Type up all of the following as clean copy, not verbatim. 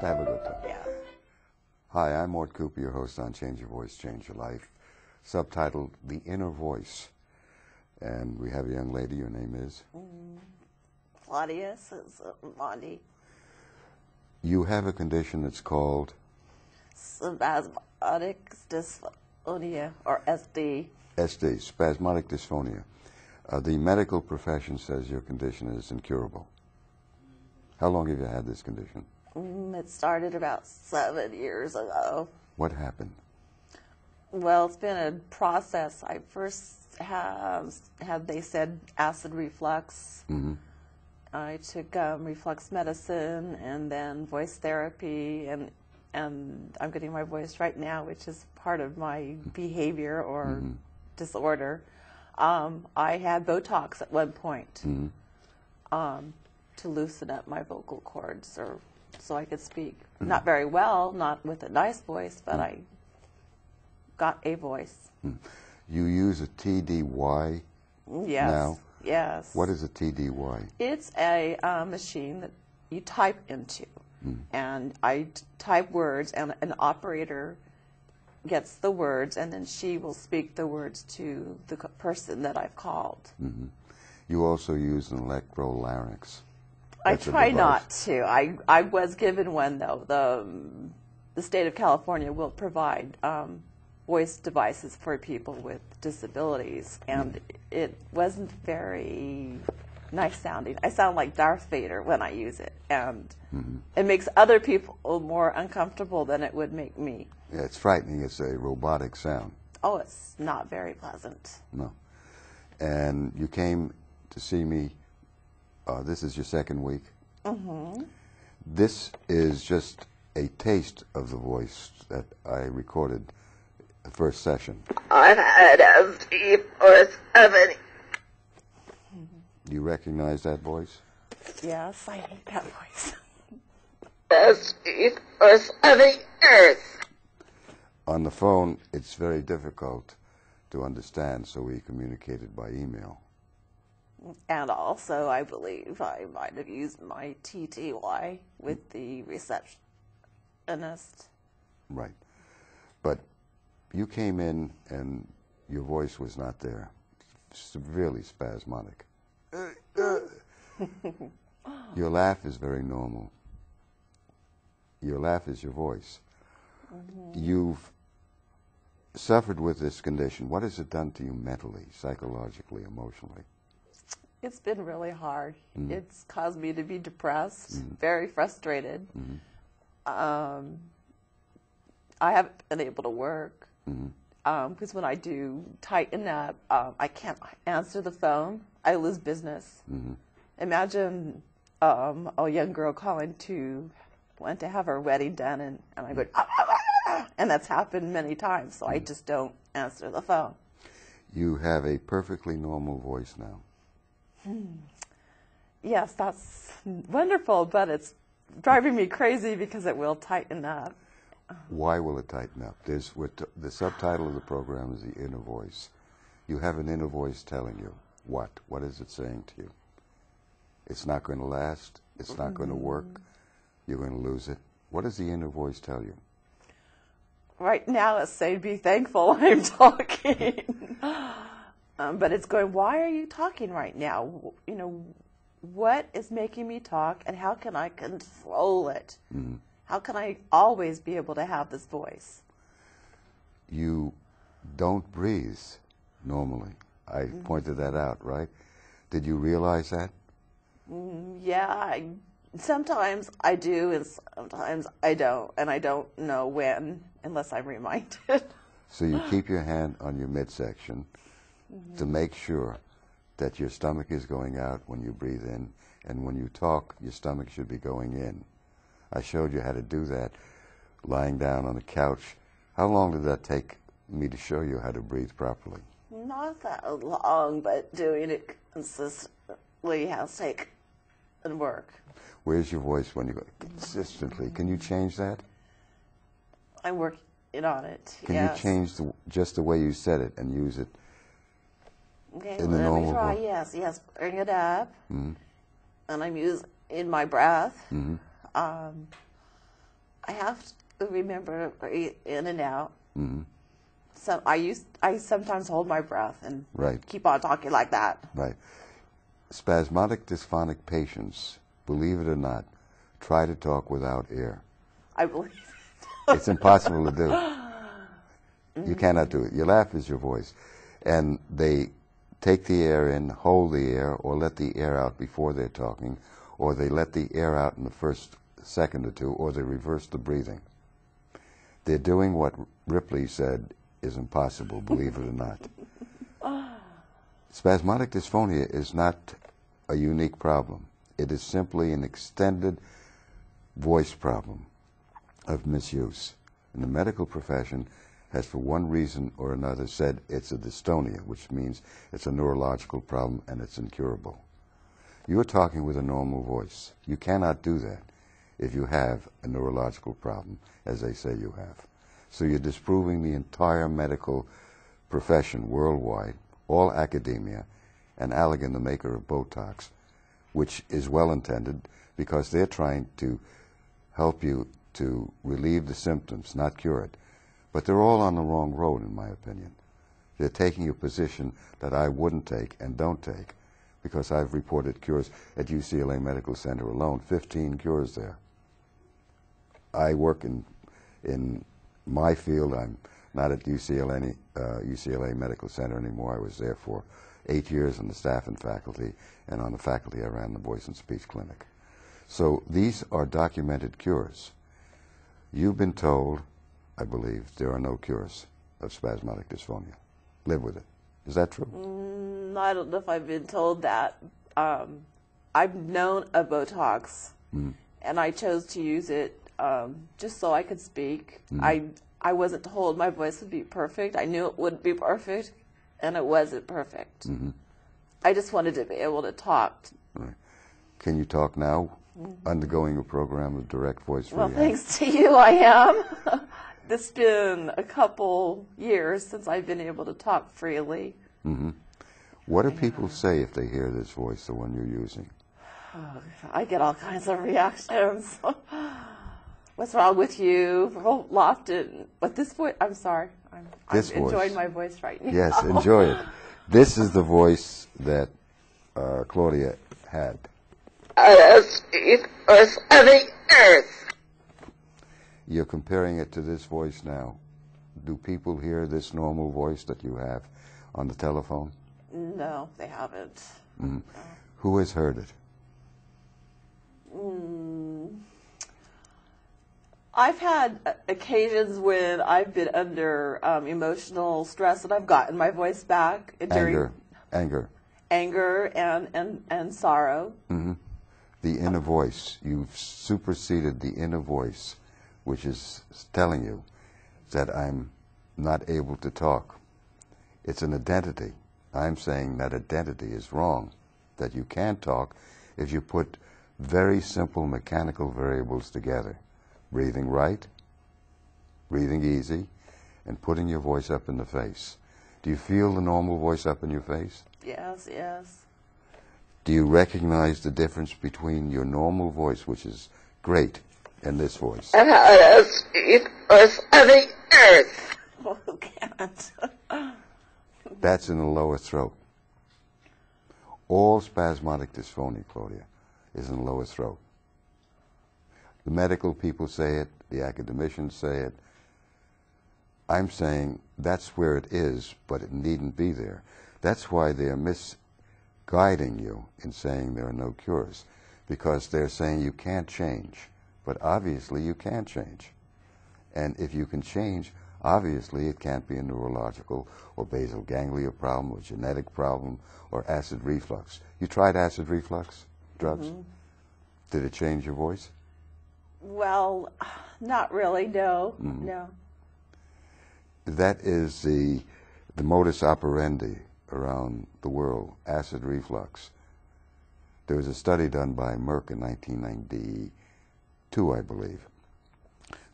to have a good time. Yeah. Hi, I'm Mort Cooper, your host on Change Your Voice, Change Your Life, subtitled The Inner Voice. And we have a young lady, your name is? Claudia Cismondi. You have a condition that's called? Spasmodic dysphonia, or SD. SD, spasmodic dysphonia. The medical profession says your condition is incurable. How long have you had this condition? It started about 7 years ago. What happened? Well, it's been a process. I first had they said acid reflux. Mm-hmm. I took reflux medicine and then voice therapy, and I'm getting my voice right now, which is part of my behavior or disorder. I had Botox at one point to loosen up my vocal cords, or so I could speak. Not very well, not with a nice voice, but I got a voice. You use a TDY now? Yes. What is a TDY? It's a machine that you type into, and I type words, and an operator gets the words, and then she will speak the words to the person that I've called. You also use an electrolarynx. I That's a try device. not to. I was given one, though. The state of California will provide voice devices for people with disabilities, and it wasn't very nice sounding. I sound like Darth Vader when I use it, and it makes other people more uncomfortable than it would make me. Yeah, it's frightening. It's a robotic sound. Oh, it's not very pleasant. No. And you came to see me, this is your second week. This is just a taste of the voice that I recorded the first session. I've had MD for 7. You recognize that voice? Yes, I hate that voice. MD for 7 years. On the phone, it's very difficult to understand, so we communicated by email. And also, I believe I might have used my TTY with the receptionist. Right. But you came in and your voice was not there. Severely spasmodic. Your laugh is very normal. Your laugh is your voice. You've suffered with this condition. What has it done to you mentally, psychologically, emotionally? It's been really hard. It's caused me to be depressed, very frustrated. I haven't been able to work because when I do tighten up, I can't answer the phone. I lose business. Imagine a young girl calling to want to have her wedding done, and I go, and that's happened many times, so I just don't answer the phone. You have a perfectly normal voice now. Yes, that's wonderful, but it's driving me crazy because it will tighten up. Why will it tighten up? The subtitle of the program is The Inner Voice. You have an inner voice telling you what? What is it saying to you? It's not going to last. It's not going to work. You're going to lose it. What does the inner voice tell you? Right now it's saying, be thankful I'm talking. But it's going, why are you talking right now? You know, what is making me talk, and how can I control it? How can I always be able to have this voice? You don't breathe normally. I pointed that out, right? Did you realize that? Yeah, sometimes I do, and sometimes I don't, and I don't know when, unless I'm reminded. So you keep your hand on your midsection to make sure that your stomach is going out when you breathe in, and when you talk, your stomach should be going in. I showed you how to do that lying down on the couch. How long did that take me to show you how to breathe properly? Not that long, but doing it consistently has taken work. Where's your voice when you go consistently? Can you change that? I'm working on it. Can you change just the way you said it and use it Okay, in the let normal me try. voice? Yes, bring it up. And I'm using my breath. Mm-hmm. I have to remember in and out. Mm-hmm. So I sometimes hold my breath and Right. keep on talking like that. Right. Spasmodic dysphonic patients, believe it or not, try to talk without air. I believe It's impossible to do. You cannot do it. Your laugh is your voice. And they take the air in, hold the air, or let the air out before they're talking, or they let the air out in the first second or two, or they reverse the breathing. They're doing what Ripley said is impossible, believe it or not. Spasmodic dysphonia is not a unique problem. It is simply an extended voice problem of misuse. And the medical profession has, for one reason or another, said it's a dystonia, which means it's a neurological problem and it's incurable. You're talking with a normal voice. You cannot do that if you have a neurological problem, as they say you have. So you're disproving the entire medical profession worldwide, all academia, and Allergan, the maker of Botox, which is well-intended because they're trying to help you to relieve the symptoms, not cure it. But they're all on the wrong road, in my opinion. They're taking a position that I wouldn't take and don't take, because I've reported cures at UCLA Medical Center alone, 15 cures there. I work in my field. I'm not at UCLA Medical Center anymore. I was there for 8 years on the staff and faculty, and on the faculty I ran the Voice and Speech Clinic. So these are documented cures. You've been told, I believe, there are no cures of spasmodic dysphonia. Live with it. Is that true? I don't know if I've been told that. I've known of Botox, and I chose to use it just so I could speak. I wasn't told my voice would be perfect. I knew it wouldn't be perfect, and it wasn't perfect. I just wanted to be able to talk. Right. Can you talk now, undergoing a program of direct voice Well, rehab? thanks to you, I am. It's been a couple years since I've been able to talk freely. What do people say if they hear this voice, the one you're using? I get all kinds of reactions. What's wrong with you? Lofted. But this voice, I'm sorry. I'm enjoying my voice right now. Yes, enjoy it. This is the voice that Claudia had. It was of the earth. You're comparing it to this voice now. Do people hear this normal voice that you have on the telephone? No, they haven't. Who has heard it? I've had occasions when I've been under emotional stress and I've gotten my voice back during Anger. anger and sorrow. The inner voice. You've superseded the inner voice, which is telling you that I'm not able to talk. It's an identity. I'm saying that identity is wrong, that you can't talk if you put very simple mechanical variables together. Breathing right, breathing easy, and putting your voice up in the face. Do you feel the normal voice up in your face? Yes, yes. Do you recognize the difference between your normal voice, which is great, and this voice? It was of the earth. Well, who can't? That's in the lower throat. All spasmodic dysphonia, Claudia, is in the lower throat. The medical people say it, the academicians say it. I'm saying that's where it is, but it needn't be there. That's why they're misguiding you in saying there are no cures, because they're saying you can't change, but obviously you can change. And if you can change, obviously it can't be a neurological or basal ganglia problem or genetic problem or acid reflux. You tried acid reflux drugs? Did it change your voice? Well, not really, no, no. That is the modus operandi around the world, acid reflux. There was a study done by Merck in 1992, I believe.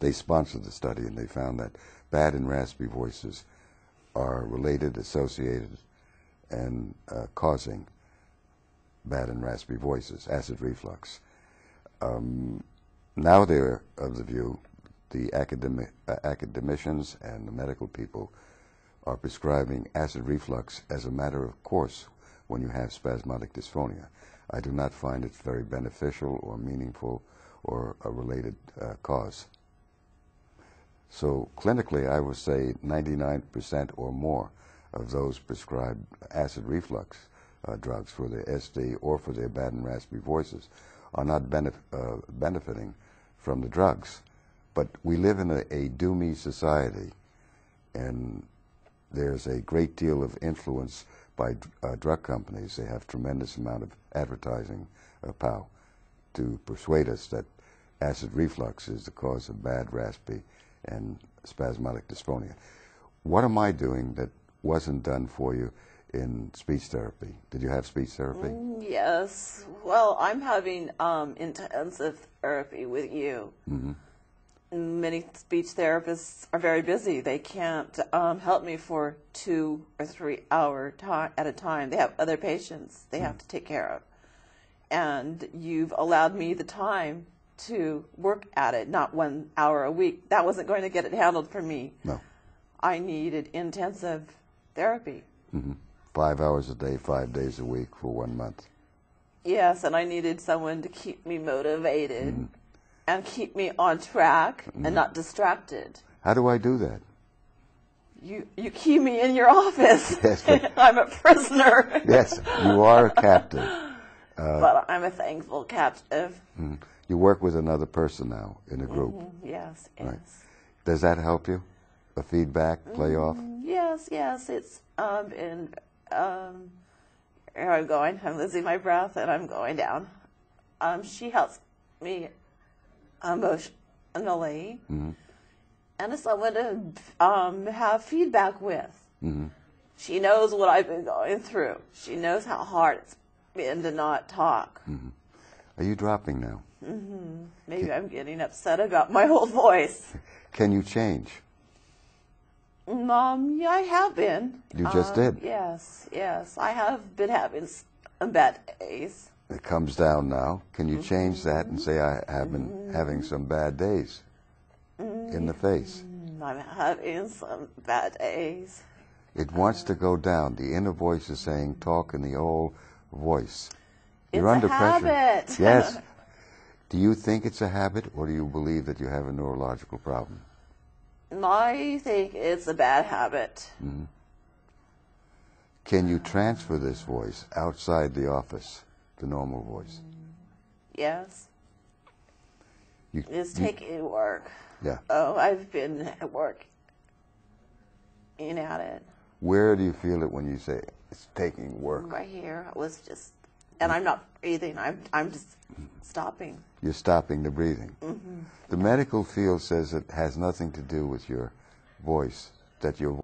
They sponsored the study, and they found that bad and raspy voices are related, associated, and causing bad and raspy voices, acid reflux. Now they're of the view, the academicians and the medical people are prescribing acid reflux as a matter of course when you have spasmodic dysphonia. I do not find it very beneficial or meaningful or a related cause. So clinically, I would say 99% or more of those prescribed acid reflux drugs for their SD or for their bad and raspy voices are not benefiting from the drugs. But we live in a do-me society, and there's a great deal of influence by drug companies. They have tremendous amount of advertising power to persuade us that acid reflux is the cause of bad, raspy, and spasmodic dysphonia. What am I doing that wasn't done for you in speech therapy? Did you have speech therapy? Yes. Well, I'm having intensive therapy with you. Mm-hmm. Many speech therapists are very busy. They can't help me for 2 or 3 hour at a time. They have other patients they have to take care of. And you've allowed me the time to work at it, not 1 hour a week. That wasn't going to get it handled for me. No. I needed intensive therapy. Mm-hmm. 5 hours a day, 5 days a week for 1 month. Yes, and I needed someone to keep me motivated and keep me on track and not distracted. How do I do that? You keep me in your office. Yes, but I'm a prisoner. yes, you are a captive. But I'm a thankful captive. You work with another person now in a group. Yes, yes. Right. Does that help you? A feedback, play off? Yes, yes. It's been, here I'm going. I'm losing my breath and I'm going down. She helps me emotionally. And it's someone to have feedback with. She knows what I've been going through. She knows how hard it's been to not talk. Are you dropping now? Maybe I'm getting upset about my whole voice. Can you change? Yeah, I have been. You just did. Yes, yes. I have been having some bad days. It comes down now. Can you change that and say, I have been having some bad days in the face? I'm having some bad days. It wants to go down. The inner voice is saying, talk in the old voice. It's You're under a pressure. habit. Yes. Do you think it's a habit, or do you believe that you have a neurological problem? I think it's a bad habit. Can you transfer this voice outside the office, the normal voice? Yes. It's taking work. Yeah. Oh, I've been working at it. Where do you feel it when you say it's taking work? Right here. I was just, and I'm not breathing. I'm just stopping. You're stopping the breathing. The medical field says it has nothing to do with your voice, that your